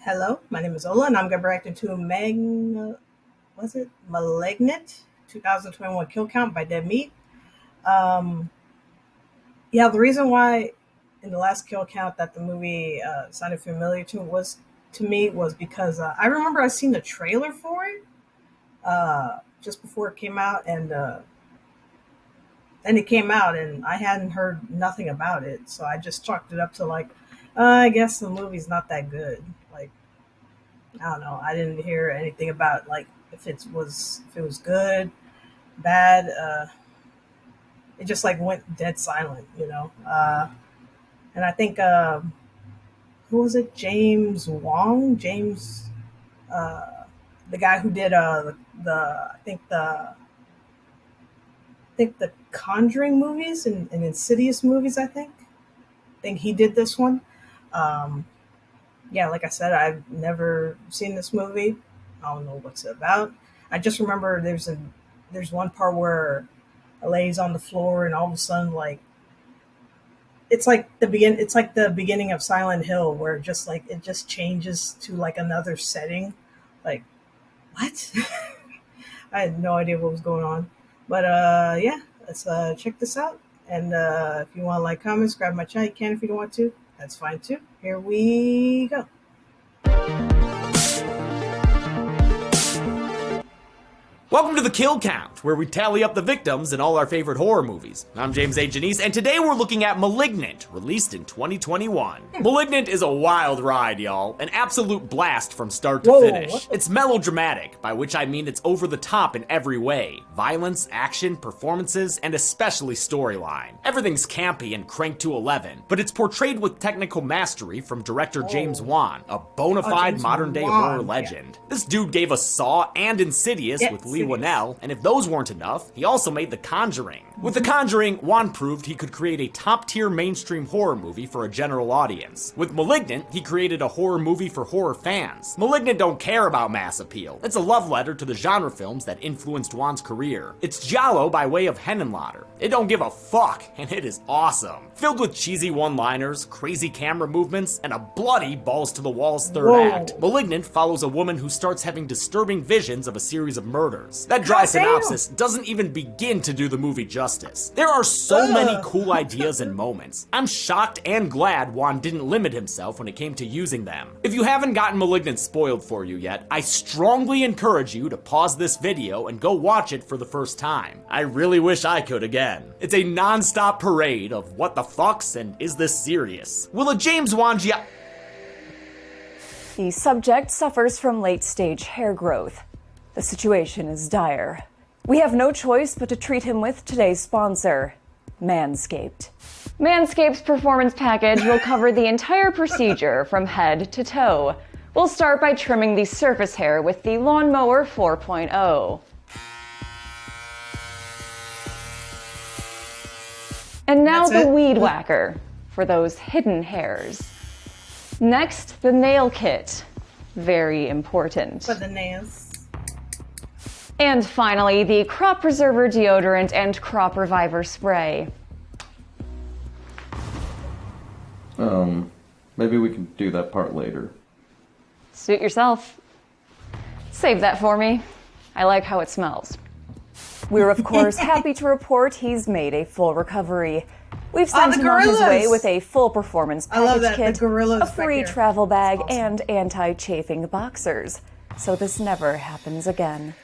Hello, my name is Ola, and I'm going to be reacting to Malignant 2021 Kill Count by DeadMeat. Um, yeah, the reason why in the last Kill Count that the movie sounded familiar to me was because I remember I seen the trailer for it just before it came out, and then it came out, and I hadn't heard nothing about it, so I just chalked it up to like, I guess the movie's not that good. Like, I don't know. I didn't hear anything about like if it was good, bad. It just like went dead silent. And I think who was it? James Wong, the guy who did the Conjuring movies and Insidious movies. I think he did this one. Um, yeah, like I said, I've never seen this movie. I don't know what's it about. I just remember there's one part where a lady's on the floor and all of a sudden it's like the beginning of Silent Hill where it just changes to like another setting. Like what? I had no idea what was going on. But yeah, let's check this out. And if you want to like comments, grab my channel. You can if you don't want to. That's fine too. Here we go. Welcome to the Kill Count, where we tally up the victims in all our favorite horror movies. I'm James A. Janice, and today we're looking at Malignant, released in 2021. Malignant is a wild ride, y'all. An absolute blast from start to finish. It's melodramatic, by which I mean it's over the top in every way. Violence, action, performances, and especially storyline. Everything's campy and cranked to 11, but it's portrayed with technical mastery from director James Wan, a bona fide modern-day horror legend. Yeah. This dude gave us Saw and Insidious with Lee Winnell, and if those weren't enough, he also made The Conjuring. With The Conjuring, Wan proved he could create a top-tier mainstream horror movie for a general audience. With Malignant, he created a horror movie for horror fans. Malignant don't care about mass appeal. It's a love letter to the genre films that influenced Wan's career. It's giallo by way of Henenlotter. It don't give a fuck, and it is awesome. Filled with cheesy one-liners, crazy camera movements, and a bloody balls-to-the-walls third act, Malignant follows a woman who starts having disturbing visions of a series of murders. That dry synopsis doesn't even begin to do the movie justice. There are so many cool ideas and moments. I'm shocked and glad Wan didn't limit himself when it came to using them. If you haven't gotten Malignant spoiled for you yet, I strongly encourage you to pause this video and go watch it for the first time. I really wish I could again. It's a non-stop parade of what the fucks and is this serious? Will a James Wan The subject suffers from late-stage hair growth. The situation is dire. We have no choice but to treat him with today's sponsor, Manscaped. Manscaped's performance package will cover the entire procedure from head to toe. We'll start by trimming the surface hair with the Lawnmower 4.0. And now the Weed Whacker, for those hidden hairs. Next, the Nail Kit. Very important. For the nails. And finally, the Crop Preserver Deodorant and Crop Reviver Spray. Maybe we can do that part later. Suit yourself. Save that for me. I like how it smells. We're of course happy to report he's made a full recovery. We've sent him on his way with a full performance package kit, a free travel bag, and anti-chafing boxers. So this never happens again.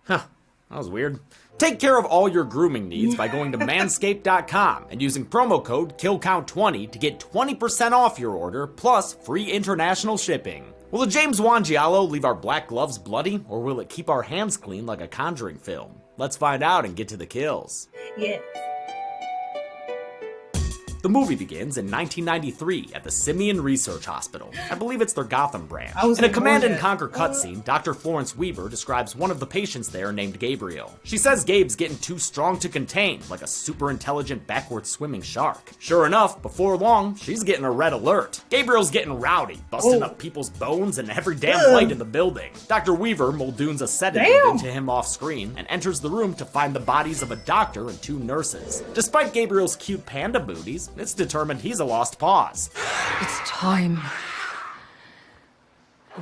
Huh, that was weird. Take care of all your grooming needs by going to manscaped.com and using promo code KILLCOUNT20 to get 20% off your order plus free international shipping. Will the James Wan giallo leave our black gloves bloody, or will it keep our hands clean like a Conjuring film? Let's find out and get to the kills. Yeah. The movie begins in 1993 at the Simeon Research Hospital. I believe it's their Gotham branch. In a Command and Conquer cutscene, Dr. Florence Weaver describes one of the patients there named Gabriel. She says Gabe's getting too strong to contain, like a super intelligent backward swimming shark. Sure enough, before long, she's getting a red alert. Gabriel's getting rowdy, busting up people's bones and every damn light in the building. Dr. Weaver muldoons a sedative into him off screen and enters the room to find the bodies of a doctor and two nurses. Despite Gabriel's cute panda booties, It's determined he's a lost cause. It's time.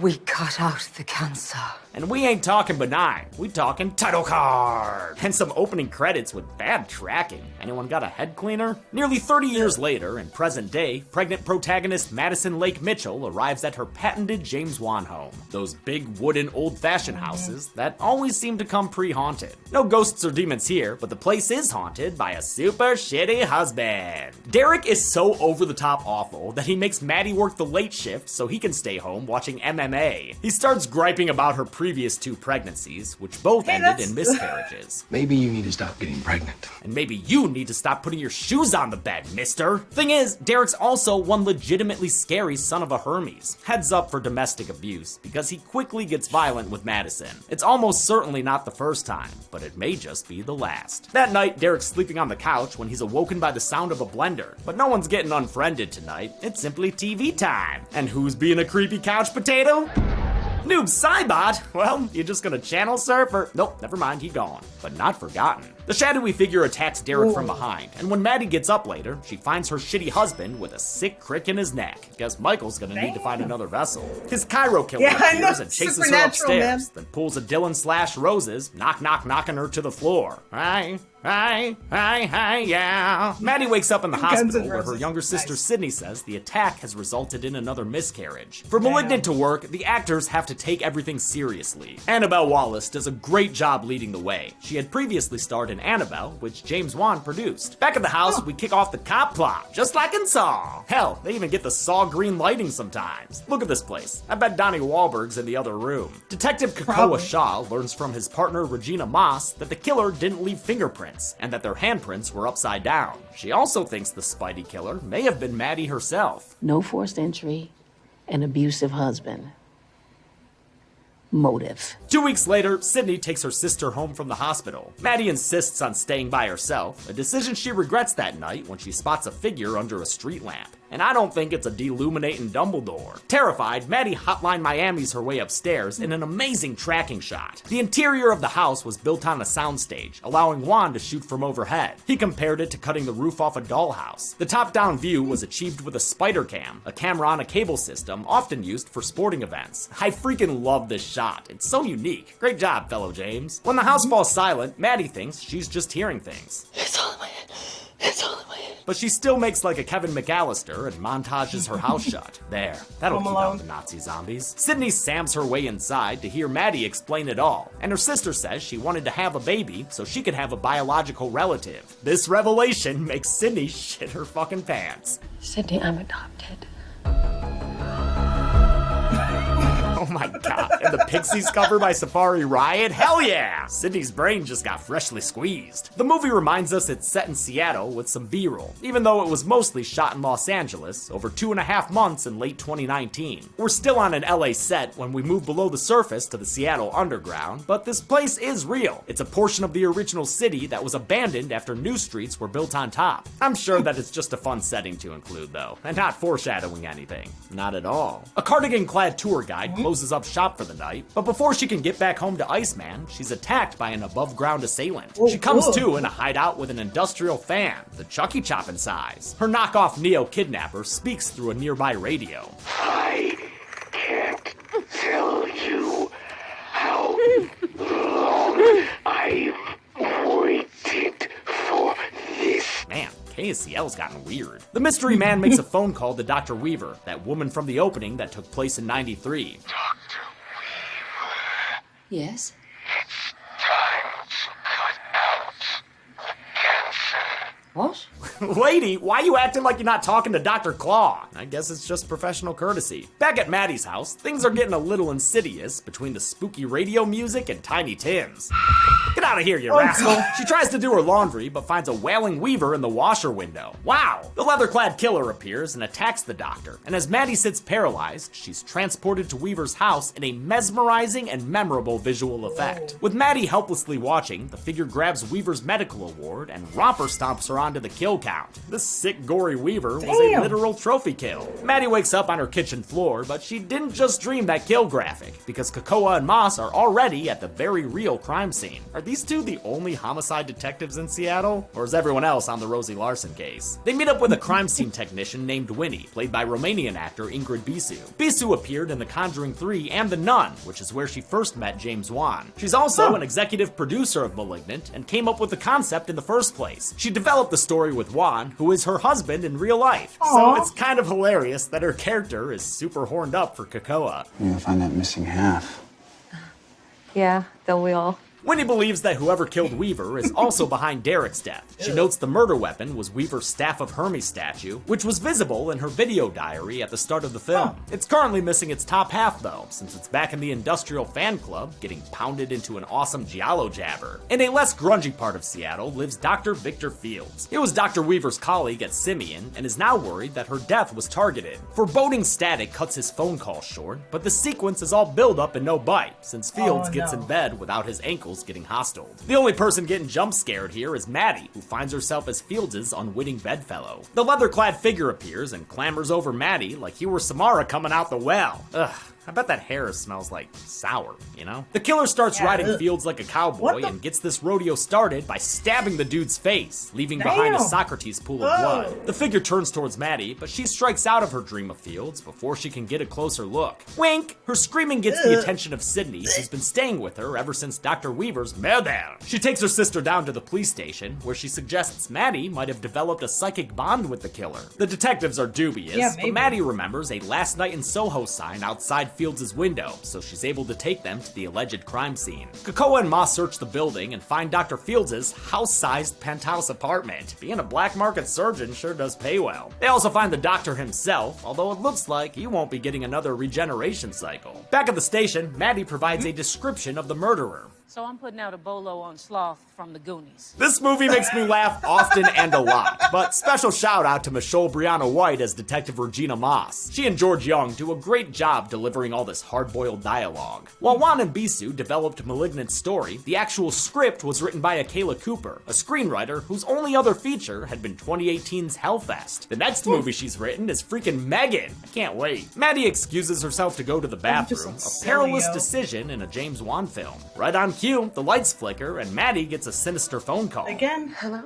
We cut out the cancer. And we ain't talking benign, we talking title card! And some opening credits with bad tracking. Anyone got a head cleaner? Nearly 30 years later, in present day, pregnant protagonist Madison Lake Mitchell arrives at her patented James Wan home. Those big wooden old-fashioned houses that always seem to come pre-haunted. No ghosts or demons here, but the place is haunted by a super shitty husband. Derek is so over-the-top awful that he makes Maddie work the late shift so he can stay home watching MMA. He starts griping about her previous 2 pregnancies, which both ended in miscarriages. Maybe you need to stop getting pregnant. And maybe you need to stop putting your shoes on the bed, mister. Thing is, Derek's also one legitimately scary son of a Hermes. Heads up for domestic abuse, because he quickly gets violent with Madison. It's almost certainly not the first time, but it may just be the last. That night, Derek's sleeping on the couch when he's awoken by the sound of a blender. But no one's getting unfriended tonight, it's simply TV time. And who's being a creepy couch potato? Noob Cybot? Well, you just gonna channel surf or... Nope, never mind, he gone. But not forgotten. The shadowy figure attacks Derek from behind, and when Maddie gets up later, she finds her shitty husband with a sick crick in his neck. Guess Michael's gonna need to find another vessel. His Cairo killer appears and chases her upstairs, then pulls a Dylan / Roses, knocking her to the floor. Hi, yeah. Maddie wakes up in the hospital where her younger sister Sydney says the attack has resulted in another miscarriage. For Malignant to work, the actors have to take everything seriously. Annabelle Wallis does a great job leading the way. She had previously starred in Annabelle, which James Wan produced. Back at the house, we kick off the cop plot, just like in Saw. Hell, they even get the Saw green lighting sometimes. Look at this place. I bet Donnie Wahlberg's in the other room. Detective Kakoa Shaw learns from his partner Regina Moss that the killer didn't leave fingerprints, and that their handprints were upside down. She also thinks the Spidey killer may have been Maddie herself. No forced entry, an abusive husband. Motive. 2 weeks later, Sydney takes her sister home from the hospital. Maddie insists on staying by herself, a decision she regrets that night when she spots a figure under a street lamp. And I don't think it's a deluminating Dumbledore. Terrified, Maddie Hotline Miami's her way upstairs in an amazing tracking shot. The interior of the house was built on a soundstage, allowing Juan to shoot from overhead. He compared it to cutting the roof off a dollhouse. The top-down view was achieved with a spider cam, a camera on a cable system often used for sporting events. I freaking love this shot. It's so unique. Great job, fellow James. When the house falls silent, Maddie thinks she's just hearing things. It's all in my head. It's all in my head. But she still makes like a Kevin McAllister and montages her house shut. There, that'll keep out the Nazi zombies. Sydney Sams her way inside to hear Maddie explain it all, and her sister says she wanted to have a baby so she could have a biological relative. This revelation makes Sydney shit her fucking pants. Sydney, I'm adopted. Oh my god, and the Pixies cover by Safari Riot? Hell yeah! Sydney's brain just got freshly squeezed. The movie reminds us it's set in Seattle with some B-roll, even though it was mostly shot in Los Angeles over 2.5 months in late 2019. We're still on an LA set when we move below the surface to the Seattle underground, but this place is real. It's a portion of the original city that was abandoned after new streets were built on top. I'm sure that it's just a fun setting to include though, and not foreshadowing anything. Not at all. A cardigan-clad tour guide closes up shop for the night, but before she can get back home to Iceman, she's attacked by an above-ground assailant. She comes to in a hideout with an industrial fan, the Chucky Chop in size. Her knockoff Neo kidnapper speaks through a nearby radio. I can't tell you how long I've waited for this. Man, KSCL's gotten weird. The mystery man makes a phone call to Dr. Weaver, that woman from the opening that took place in '93. Dr. Weaver. Yes? It's time to cut out the cancer. What? Lady, why you acting like you're not talking to Dr. Claw? I guess it's just professional courtesy. Back at Maddie's house, things are getting a little insidious between the spooky radio music and Tiny Tim's. Get out of here, you rascal. She tries to do her laundry, but finds a wailing Weaver in the washer window. Wow! The leather-clad killer appears and attacks the doctor, and as Maddie sits paralyzed, she's transported to Weaver's house in a mesmerizing and memorable visual effect. With Maddie helplessly watching, the figure grabs Weaver's medical award and romper stomps her onto the kill count. This sick, gory Weaver was a literal trophy kill. Maddie wakes up on her kitchen floor, but she didn't just dream that kill graphic, because Kakoa and Moss are already at the very real crime scene. Are these these two the only homicide detectives in Seattle? Or is everyone else on the Rosie Larson case? They meet up with a crime scene technician named Winnie, played by Romanian actor Ingrid Bisu. Bisu appeared in The Conjuring 3 and The Nun, which is where she first met James Wan. She's also an executive producer of Malignant and came up with the concept in the first place. She developed the story with Wan, who is her husband in real life. So it's kind of hilarious that her character is super horned up for Kakoa. You'll find that missing half. Yeah, don't we all? Winnie believes that whoever killed Weaver is also behind Derek's death. She notes the murder weapon was Weaver's Staff of Hermes statue, which was visible in her video diary at the start of the film. It's currently missing its top half though, since it's back in the industrial fan club, getting pounded into an awesome giallo jabber. In a less grungy part of Seattle lives Dr. Victor Fields. He was Dr. Weaver's colleague at Simeon and is now worried that her death was targeted. Foreboding static cuts his phone call short, but the sequence is all build up and no bite, since Fields gets in bed without his ankles getting hostile. The only person getting jump scared here is Maddie, who finds herself as Fields' unwitting bedfellow. The leather-clad figure appears and clambers over Maddie like he were Samara coming out the well. Ugh. I bet that hair smells like sour, you know? The killer starts riding Fields like a cowboy and gets this rodeo started by stabbing the dude's face, leaving behind a Socrates pool of blood. The figure turns towards Maddie, but she strikes out of her dream of Fields before she can get a closer look. Wink! Her screaming gets the attention of Sydney, who's been staying with her ever since Dr. Weaver's murder. She takes her sister down to the police station, where she suggests Maddie might have developed a psychic bond with the killer. The detectives are dubious, but Maddie remembers a last night in Soho sign outside Fields' window, so she's able to take them to the alleged crime scene. Kakoa and Ma search the building and find Dr. Fields' house-sized penthouse apartment. Being a black market surgeon sure does pay well. They also find the doctor himself, although it looks like he won't be getting another regeneration cycle. Back at the station, Maddie provides a description of the murderer. So I'm putting out a bolo on Sloth from the Goonies. This movie makes me laugh often and a lot, but special shout out to Michelle Brianna White as Detective Regina Moss. She and George Young do a great job delivering all this hard-boiled dialogue. While Juan and Bisu developed Malignant's story, the actual script was written by Akela Cooper, a screenwriter whose only other feature had been 2018's Hellfest. The next movie she's written is freaking Megan. I can't wait. Maddie excuses herself to go to the bathroom, a perilous decision in a James Wan film. Right on cue, the lights flicker and Maddie gets a sinister phone call. Again? Hello?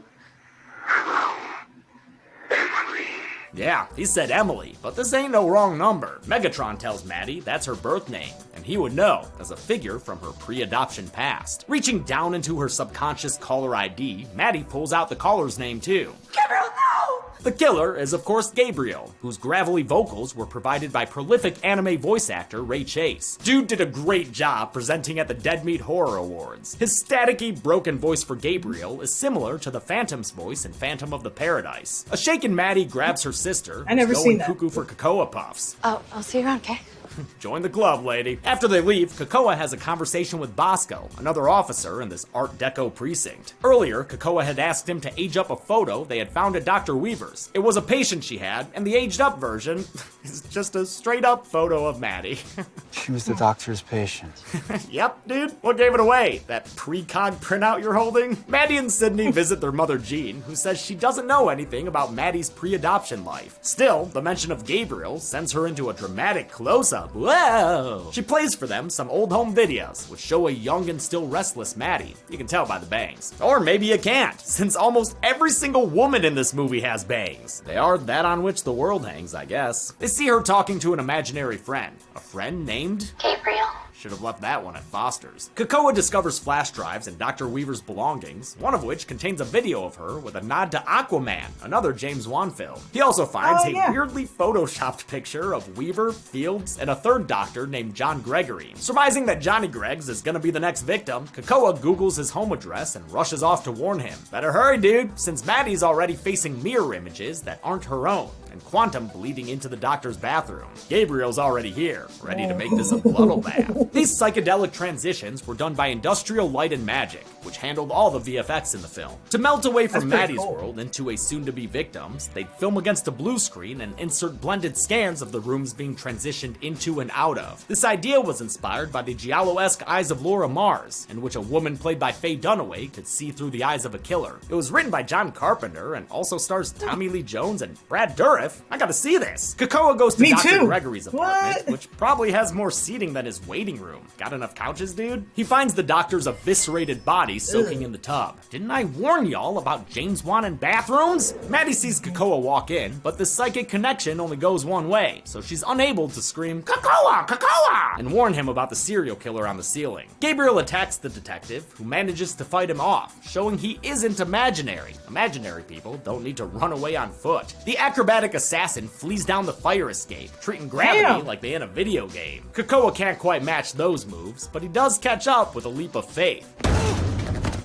Yeah, he said Emily, but this ain't no wrong number. Megatron tells Maddie that's her birth name, and he would know as a figure from her pre-adoption past. Reaching down into her subconscious caller ID, Maddie pulls out the caller's name too. Gabriel, no! The killer is of course Gabriel, whose gravelly vocals were provided by prolific anime voice actor Ray Chase. Dude did a great job presenting at the DeadMeat Horror Awards. His staticky, broken voice for Gabriel is similar to the Phantom's voice in Phantom of the Paradise. A shaken Maddie grabs her sister, who's going cuckoo for Kakoa Puffs. Oh, I'll see you around, okay? Join the club, lady. After they leave, Kakoa has a conversation with Bosco, another officer in this Art Deco precinct. Earlier, Kakoa had asked him to age up a photo they had found at Dr. Weaver's. It was a patient she had, and the aged up version is just a straight up photo of Maddie. She was the doctor's patient. Yep, dude. What gave it away? That precog printout you're holding? Maddie and Sydney visit their mother Jean, who says she doesn't know anything about Maddie's pre-adoption life. Still, the mention of Gabriel sends her into a dramatic close-up. Whoa! She plays for them some old home videos, which show a young and still restless Maddie. You can tell by the bangs. Or maybe you can't, since almost every single woman in this movie has bangs. They are that on which the world hangs, I guess. They see her talking to an imaginary friend. A friend named Gabriel. Should have left that one at Foster's. Kakoa discovers flash drives in Dr. Weaver's belongings, one of which contains a video of her with a nod to Aquaman, another James Wan film. He also finds a weirdly photoshopped picture of Weaver, Fields, and a third doctor named John Gregory. Surmising that Johnny Greggs is gonna be the next victim, Kakoa Googles his home address and rushes off to warn him. Better hurry, dude, since Maddie's already facing mirror images that aren't her own, and Quantum bleeding into the doctor's bathroom. Gabriel's already here, ready to make this a bloodbath. These psychedelic transitions were done by Industrial Light and Magic, which handled all the VFX in the film. To melt away from Maddie's world into a soon-to-be victims, they'd film against a blue screen and insert blended scans of the rooms being transitioned into and out of. This idea was inspired by the Giallo-esque Eyes of Laura Mars, in which a woman played by Faye Dunaway could see through the eyes of a killer. It was written by John Carpenter and also stars Tommy Lee Jones and Brad Dourif. I gotta see this. Kakoa goes to Dr. Gregory's apartment, which probably has more seating than his waiting room. Got enough couches, dude? He finds the doctor's eviscerated body body soaking in the tub. Didn't I warn y'all about James Wan and bathrooms? Maddie sees Krakoa walk in, but this psychic connection only goes one way, so she's unable to scream, Krakoa, Krakoa, and warn him about the serial killer on the ceiling. Gabriel attacks the detective, who manages to fight him off, showing he isn't imaginary. Imaginary people don't need to run away on foot. The acrobatic assassin flees down the fire escape, treating gravity like they in a video game. Krakoa can't quite match those moves, but he does catch up with a leap of faith.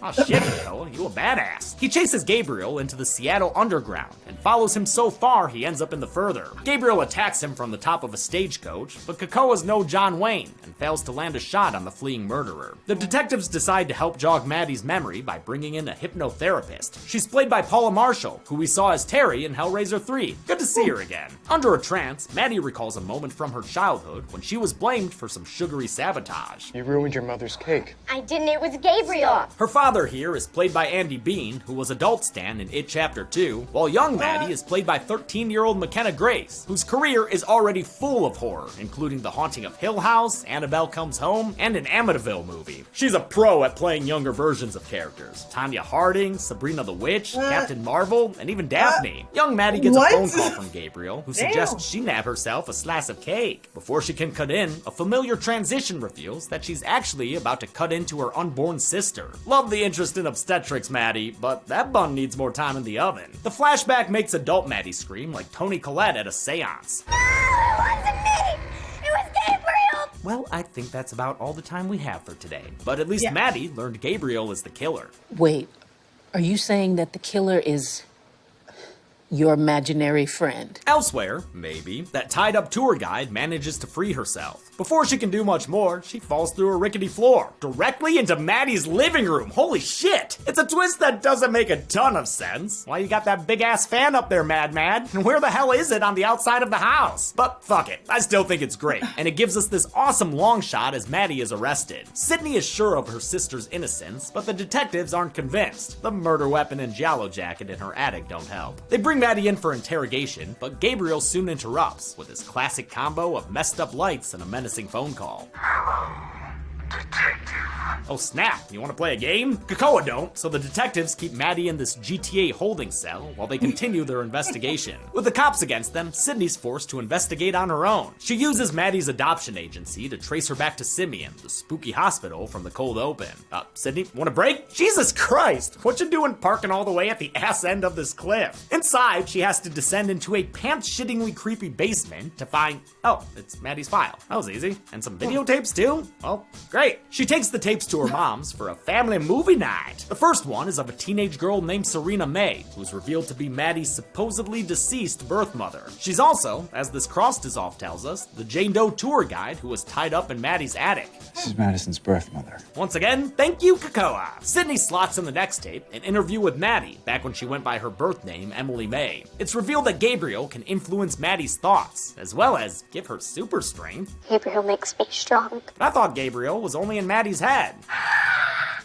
Oh shit, Krakoa, you a badass. He chases Gabriel into the Seattle underground and follows him so far he ends up in the further. Gabriel attacks him from the top of a stagecoach, but Krakoa's no John Wayne and fails to land a shot on the fleeing murderer. The detectives decide to help jog Maddie's memory by bringing in a hypnotherapist. She's played by Paula Marshall, who we saw as Terry in Hellraiser 3. Good to see her again. Under a trance, Maddie recalls a moment from her childhood when she was blamed for some sugary sabotage. You ruined your mother's cake. I didn't, it was Gabriel. Her father here is played by Andy Bean, who was adult Stan in It Chapter 2, while young Maddie is played by 13-year-old McKenna Grace, whose career is already full of horror, including The Haunting of Hill House, Annabelle Comes Home, and an Amityville movie. She's a pro at playing younger versions of characters. Tanya Harding, Sabrina the Witch, Captain Marvel, and even Daphne. Young Maddie gets a phone call from Gabriel, who suggests she nab herself a slice of cake. Before she can cut in, a familiar transition reveals that she's actually about to cut into her unborn sister. Love the interest in obstetrics, Maddie, but that bun needs more time in the oven. The flashback makes adult Maddie scream like Toni Collette at a seance. No, it wasn't me! It was Gabriel! Well, I think that's about all the time we have for today. But at least Maddie learned Gabriel is the killer. Wait, are you saying that the killer is your imaginary friend? Elsewhere, maybe, that tied-up tour guide manages to free herself. Before she can do much more, she falls through a rickety floor, directly into Maddie's living room. Holy shit! It's a twist that doesn't make a ton of sense. Why you got that big-ass fan up there, Mad? And where the hell is it on the outside of the house? But fuck it, I still think it's great. And it gives us this awesome long shot as Maddie is arrested. Sydney is sure of her sister's innocence, but the detectives aren't convinced. The murder weapon and Giallo jacket in her attic don't help. They bring Maddie in for interrogation, but Gabriel soon interrupts with his classic combo of messed up lights and a menacing phone call. Detective. Oh snap, you want to play a game? Krakoa don't, so the detectives keep Maddie in this GTA holding cell while they continue their investigation. With the cops against them, Sydney's forced to investigate on her own. She uses Maddie's adoption agency to trace her back to Simeon, the spooky hospital from the cold open. Sydney, want a break? Jesus Christ, what you doing parking all the way at the ass end of this cliff? Inside, she has to descend into a pants-shittingly creepy basement to find, oh, it's Maddie's file. That was easy. And some videotapes too? Well, great. She takes the tapes to her mom's for a family movie night. The first one is of a teenage girl named Serena May, who's revealed to be Maddie's supposedly deceased birth mother. She's also, as this cross dissolve tells us, the Jane Doe tour guide who was tied up in Maddie's attic. This is Madison's birth mother. Once again, thank you, Krakoa. Sydney slots in the next tape an interview with Maddie, back when she went by her birth name, Emily May. It's revealed that Gabriel can influence Maddie's thoughts, as well as give her super strength. Gabriel makes me strong. I thought Gabriel was only in Maddie's head.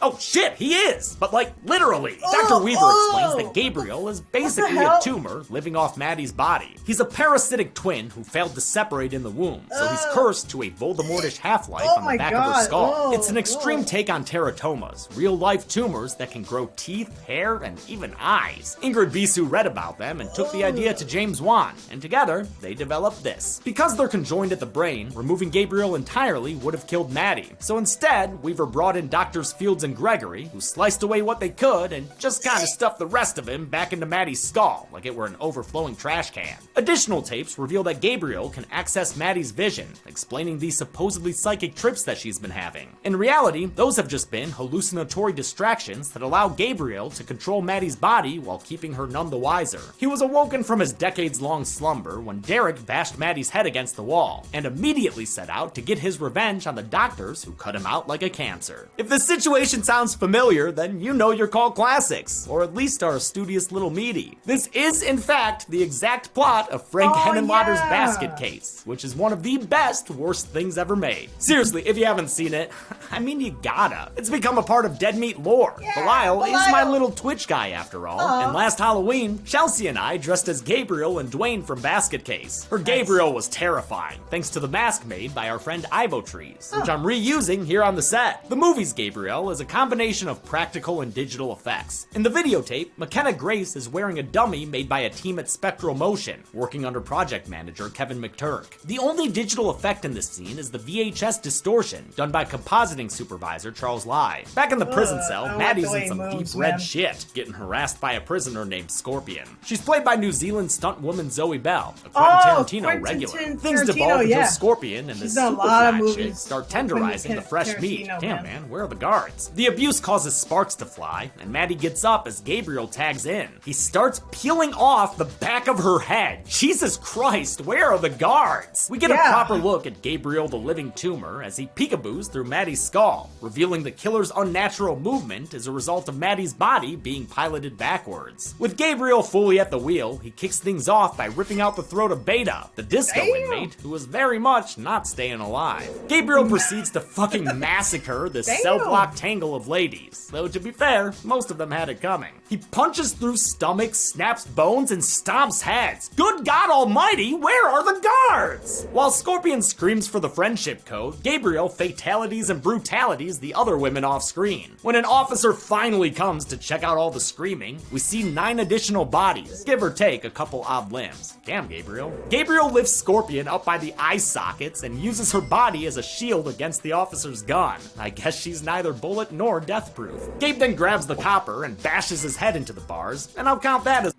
Oh shit, he is! But like, literally. Dr. Weaver explains that Gabriel is basically a tumor living off Maddie's body. He's a parasitic twin who failed to separate in the womb, so he's cursed to a Voldemortish half-life on the back of her skull. It's an extreme take on teratomas, real-life tumors that can grow teeth, hair, and even eyes. Ingrid Bisu read about them and took the idea to James Wan, and together, they developed this. Because they're conjoined at the brain, removing Gabriel entirely would have killed Maddie. So instead, Weaver brought in Doctors Fields and Gregory, who sliced away what they could and just kind of stuffed the rest of him back into Maddie's skull like it were an overflowing trash can. Additional tapes reveal that Gabriel can access Maddie's vision, explaining the supposedly psychic trips that she's been having. In reality, those have just been hallucinatory distractions that allow Gabriel to control Maddie's body while keeping her none the wiser. He was awoken from his decades-long slumber when Derek bashed Maddie's head against the wall, and immediately set out to get his revenge on the doctors who cut him out like a cancer. If the situation sounds familiar, then you know your call classics, or at least are a studious little meaty. This is, in fact, the exact plot of Frank Henenlotter's Basket Case, which is one of the best worst things ever made. Seriously, if you haven't seen it, I mean, you gotta. It's become a part of DeadMeat lore. Belial is my little Twitch guy after all, and last Halloween, Chelsea and I dressed as Gabriel and Dwayne from Basket Case. Her Gabriel was terrifying, thanks to the mask made by our friend Ivo Trees, which I'm reusing here on the set. The movie's Gabriel is a combination of practical and digital effects. In the videotape, McKenna Grace is wearing a dummy made by a team at Spectral Motion, working under project manager Kevin McTurk. The only digital effect in this scene is the VHS distortion, done by compositing supervisor Charles Lai. Back in the prison cell, Maddie's in some deep red shit, getting harassed by a prisoner named Scorpion. She's played by New Zealand stunt woman Zoe Bell, a Quentin Tarantino regular. Things devolve until Scorpion and the super fat chick start tenderizing the fresh meat. Damn, man, where are the guards? The abuse causes sparks to fly, and Maddie gets up as Gabriel tags in. He starts peeling off the back of her head. Jesus Christ, where are the guards? We get a proper look at Gabriel the living tumor as he peekaboos through Maddie's skull, revealing the killer's unnatural movement as a result of Maddie's body being piloted backwards. With Gabriel fully at the wheel, he kicks things off by ripping out the throat of Beta, the disco inmate who was very much not staying alive. Gabriel proceeds to fucking massacre this cell block tangle of ladies, though to be fair, most of them had it coming. He punches through stomachs, snaps bones, and stomps heads. Good God almighty, where are the guards? While Scorpion screams for the friendship code, Gabriel fatalities and brutalities the other women off screen. When an officer finally comes to check out all the screaming, we see 9 additional bodies, give or take a couple odd limbs. Damn, Gabriel. Gabriel lifts Scorpion up by the eye sockets and uses her body as a shield against the officer's gun. I guess she's neither bullet nor death proof. Gabe then grabs the copper and bashes his head into the bars, and I'll count that as...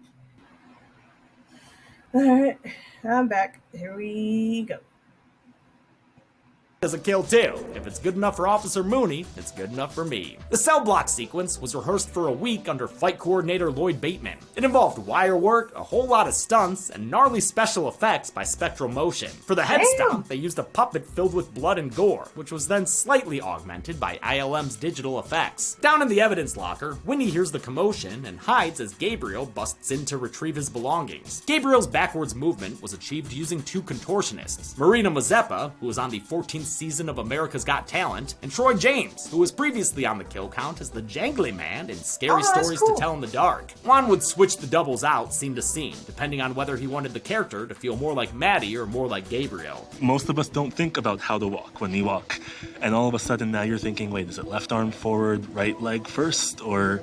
Alright, I'm back. Here we go. As a kill too. If it's good enough for Officer Mooney, it's good enough for me. The cell block sequence was rehearsed for a week under fight coordinator Lloyd Bateman. It involved wire work, a whole lot of stunts, and gnarly special effects by Spectral Motion. For the head stomp, they used a puppet filled with blood and gore, which was then slightly augmented by ILM's digital effects. Down in the evidence locker, Winnie hears the commotion and hides as Gabriel busts in to retrieve his belongings. Gabriel's backwards movement was achieved using 2 contortionists, Marina Mazeppa, who was on the 14th season of America's Got Talent, and Troy James, who was previously on the kill count as the Jangly Man in Scary Stories to Tell in the Dark. Juan would switch the doubles out scene to scene, depending on whether he wanted the character to feel more like Maddie or more like Gabriel. Most of us don't think about how to walk when we walk, and all of a sudden now you're thinking, wait, is it left arm forward, right leg first, or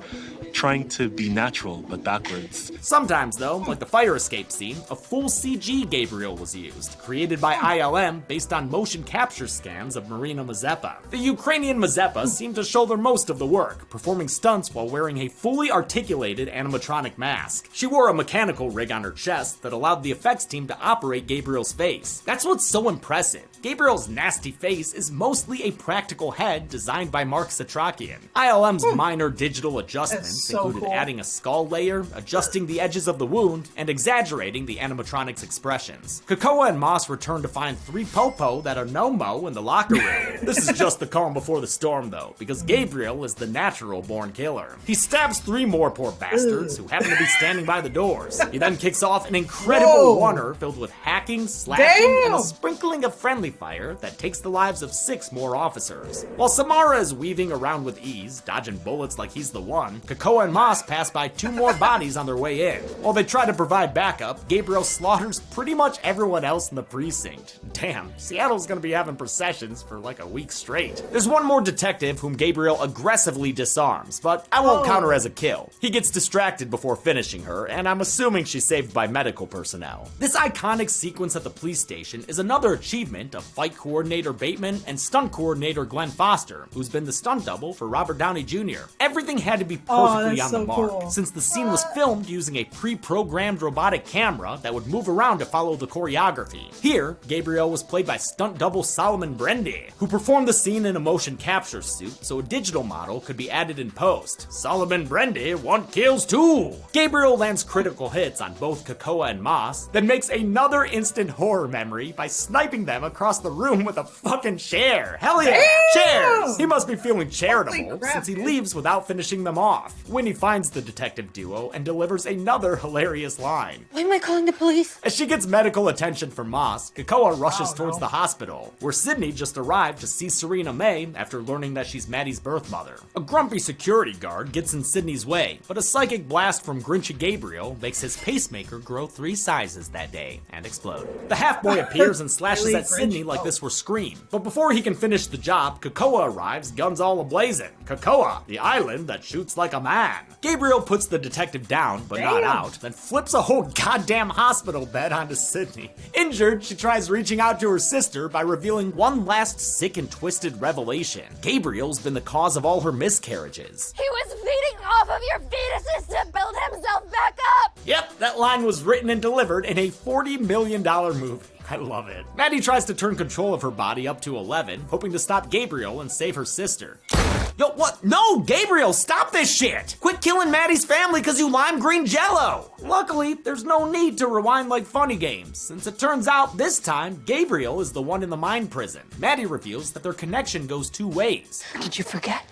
trying to be natural but backwards? Sometimes though, like the fire escape scene, a full CG Gabriel was used, created by ILM based on motion capture scans of Marina Mazeppa. The Ukrainian Mazeppa seemed to shoulder most of the work, performing stunts while wearing a fully articulated animatronic mask. She wore a mechanical rig on her chest that allowed the effects team to operate Gabriel's face. That's what's so impressive. Gabriel's nasty face is mostly a practical head designed by Mark Satrakian. ILM's minor digital adjustments included adding a skull layer, adjusting the edges of the wound, and exaggerating the animatronic's expressions. Kakoa and Moss return to find 3 popo that are no-mo in the locker room. This is just the calm before the storm though, because Gabriel is the natural born killer. He stabs 3 more poor bastards who happen to be standing by the doors. He then kicks off an incredible oneer filled with hacking, slashing, and a sprinkling of friendly fire that takes the lives of 6 more officers. While Samara is weaving around with ease, dodging bullets like he's the one, Kakoa and Moss pass by 2 more bodies on their way in. While they try to provide backup, Gabriel slaughters pretty much everyone else in the precinct. Damn, Seattle's gonna be having processions for like a week straight. There's one more detective whom Gabriel aggressively disarms, but I won't count her as a kill. He gets distracted before finishing her, and I'm assuming she's saved by medical personnel. This iconic sequence at the police station is another achievement of fight coordinator Bateman and stunt coordinator Glenn Foster, who's been the stunt double for Robert Downey Jr. Everything had to be perfectly on the mark, since the scene was filmed using a pre-programmed robotic camera that would move around to follow the choreography. Here, Gabriel was played by stunt double Solomon Brendy, who performed the scene in a motion capture suit so a digital model could be added in post. Solomon Brendy want kills too! Gabriel lands critical hits on both Kakoa and Moss, then makes another instant horror memory by sniping them across the room with a fucking chair. Hell yeah! Chairs! He must be feeling charitable since he leaves without finishing them off. Winnie finds the detective duo and delivers another hilarious line. Why am I calling the police? As she gets medical attention from Moss, Kakoa rushes towards the hospital, where Sydney just arrived to see Serena May after learning that she's Maddie's birth mother. A grumpy security guard gets in Sydney's way, but a psychic blast from Grinchy Gabriel makes his pacemaker grow 3 sizes that day and explode. The half-boy appears and slashes at Sydney like this were Scream, but before he can finish finish the job, Krakoa arrives, guns all ablazing. Krakoa, the island that shoots like a man. Gabriel puts the detective down, but not out, then flips a whole goddamn hospital bed onto Sydney. Injured, she tries reaching out to her sister by revealing one last sick and twisted revelation. Gabriel's been the cause of all her miscarriages. He was feeding off of your fetuses to build himself back up! Yep, that line was written and delivered in a $40 million movie. I love it. Maddie tries to turn control of her body up to 11, hoping to stop Gabriel and save her sister. Yo, what? No, Gabriel, stop this shit! Quit killing Maddie's family because you lime green jello! Luckily, there's no need to rewind like funny games, since it turns out this time, Gabriel is the one in the mind prison. Maddie reveals that their connection goes two ways. Did you forget?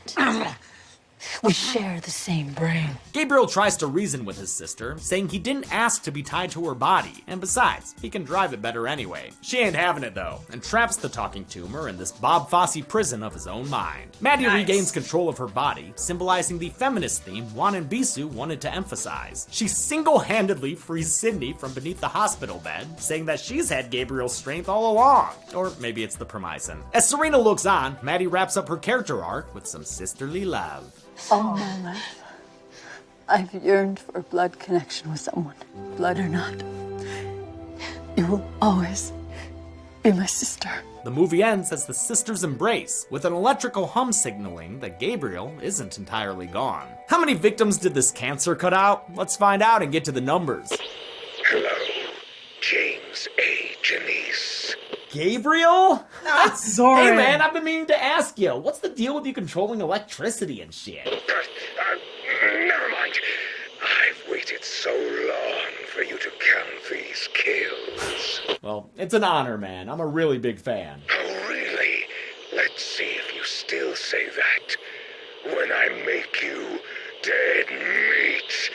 We share the same brain. Gabriel tries to reason with his sister, saying he didn't ask to be tied to her body, and besides, he can drive it better anyway. She ain't having it though, and traps the talking tumor in this Bob Fosse prison of his own mind. Maddie regains control of her body, symbolizing the feminist theme Juan and Bisu wanted to emphasize. She single-handedly frees Sydney from beneath the hospital bed, saying that she's had Gabriel's strength all along. Or maybe it's the Promycin. As Serena looks on, Maddie wraps up her character arc with some sisterly love. All my life, I've yearned for a blood connection with someone, blood or not. You will always be my sister. The movie ends as the sisters embrace, with an electrical hum signaling that Gabriel isn't entirely gone. How many victims did this cancer cut out? Let's find out and get to the numbers. Hello, James A. Janice. Gabriel? No, it's Zoran. Hey man, I've been meaning to ask you, what's the deal with you controlling electricity and shit? Never mind. I've waited so long for you to count these kills. Well, it's an honor, man. I'm a really big fan. Oh, really? Let's see if you still say that when I make you dead meat.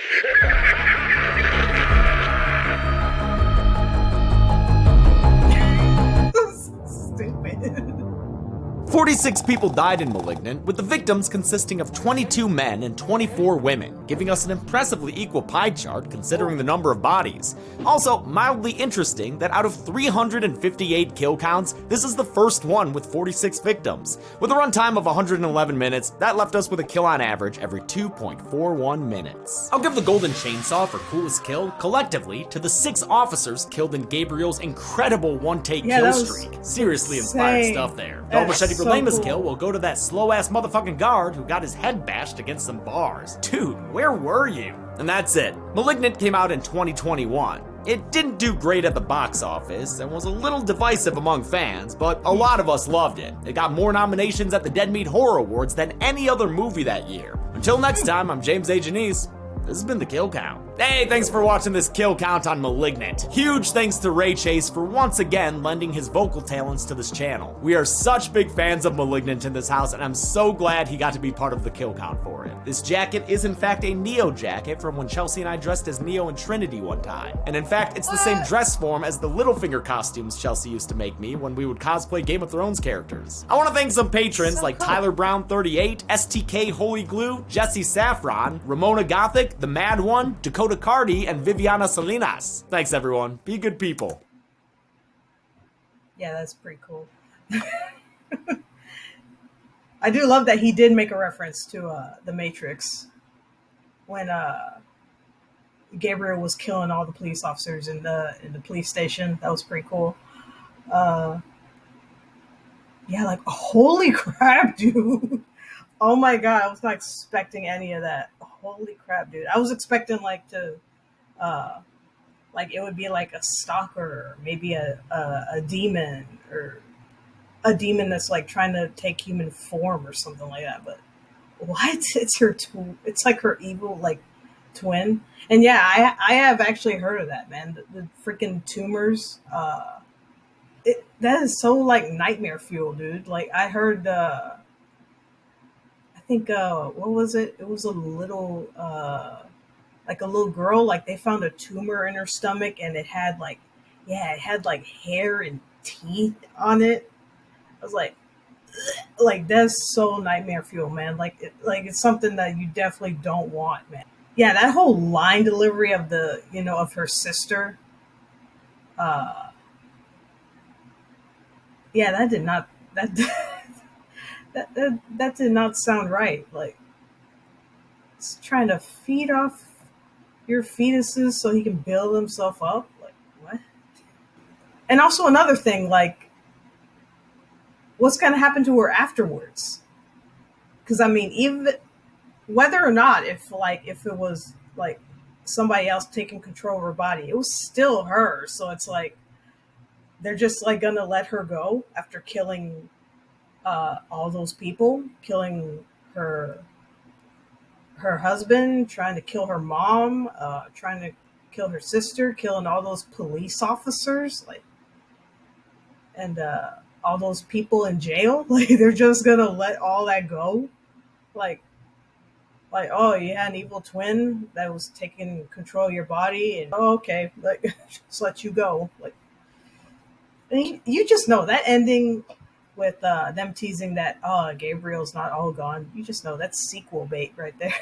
46 people died in Malignant, with the victims consisting of 22 men and 24 women, giving us an impressively equal pie chart considering the number of bodies. Also, mildly interesting that out of 358 kill counts, this is the first one with 46 victims. With a runtime of 111 minutes, that left us with a kill on average every 2.41 minutes. I'll give the golden chainsaw for coolest kill, collectively, to the 6 officers killed in Gabriel's incredible one-take kill streak. Seriously inspired stuff there. Double machete for lamest kill will go to that slow-ass motherfucking guard who got his head bashed against some bars. Dude, where were you? And that's it. Malignant came out in 2021. It didn't do great at the box office and was a little divisive among fans, but a lot of us loved it. It got more nominations at the DeadMeat Horror Awards than any other movie that year. Until next time, I'm James A. Janice. This has been The Kill Count. Hey, thanks for watching this Kill Count on Malignant. Huge thanks to Ray Chase for once again lending his vocal talents to this channel. We are such big fans of Malignant in this house, and I'm so glad he got to be part of the Kill Count for it. This jacket is in fact a Neo jacket from when Chelsea and I dressed as Neo and Trinity one time. And in fact, it's the same dress form as the Littlefinger costumes Chelsea used to make me when we would cosplay Game of Thrones characters. I want to thank some patrons like Tyler Brown 38, STK Holy Glue, Jesse Saffron, Ramona Gothic, The Mad One, Dakota Cardi, and Viviana Salinas. Thanks everyone. Be good people. Yeah, that's pretty cool. I do love that he did make a reference to The Matrix when Gabriel was killing all the police officers in the police station. That was pretty cool. Yeah, like holy crap, dude. Oh my god, I was not expecting any of that. Holy crap, dude. I was expecting like to like it would be like a stalker, or maybe a demon, or a demon that's like trying to take human form or something like that. But what? It's her it's like her evil like twin. And yeah, I have actually heard of that, man. The freaking tumors. That is so like nightmare fuel, dude. Like I heard I think what was it? It was a little like a little girl, like they found a tumor in her stomach and it had like hair and teeth on it. I was like that's so nightmare fuel, man. Like it's something that you definitely don't want, man. Yeah, that whole line delivery of the of her sister. Yeah, that That did not sound right. Like, it's trying to feed off your fetuses so he can build himself up. Like, what? And also another thing, like, what's going to happen to her afterwards? Because I mean, even whether or not if it was like somebody else taking control of her body, it was still her. So it's like they're just like gonna let her go after killing all those people, killing her husband, trying to kill her mom, trying to kill her sister, killing all those police officers, like, and all those people in jail. Like, they're just gonna let all that go, like oh, you had an evil twin that was taking control of your body, and oh, okay, like, just let you go. Like, and you just know that ending with them teasing that, oh, Gabriel's not all gone. You just know that's sequel bait right there.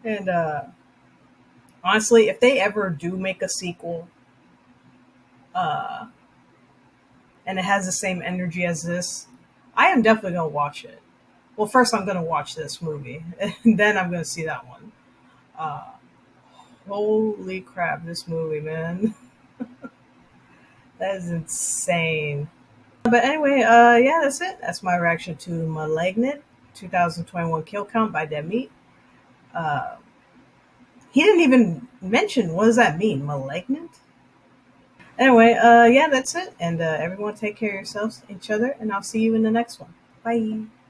And honestly, if they ever do make a sequel, uh, and it has the same energy as this, I am definitely gonna watch it. Well, first I'm gonna watch this movie, and then I'm gonna see that one. Uh, Holy crap, this movie, man. That is insane. But anyway, yeah, that's it. That's my reaction to Malignant 2021 Kill Count by DeadMeat. Uh, he didn't even mention what does that mean, Malignant? Anyway, yeah, that's it. And everyone take care of yourselves, each other, and I'll see you in the next one. Bye.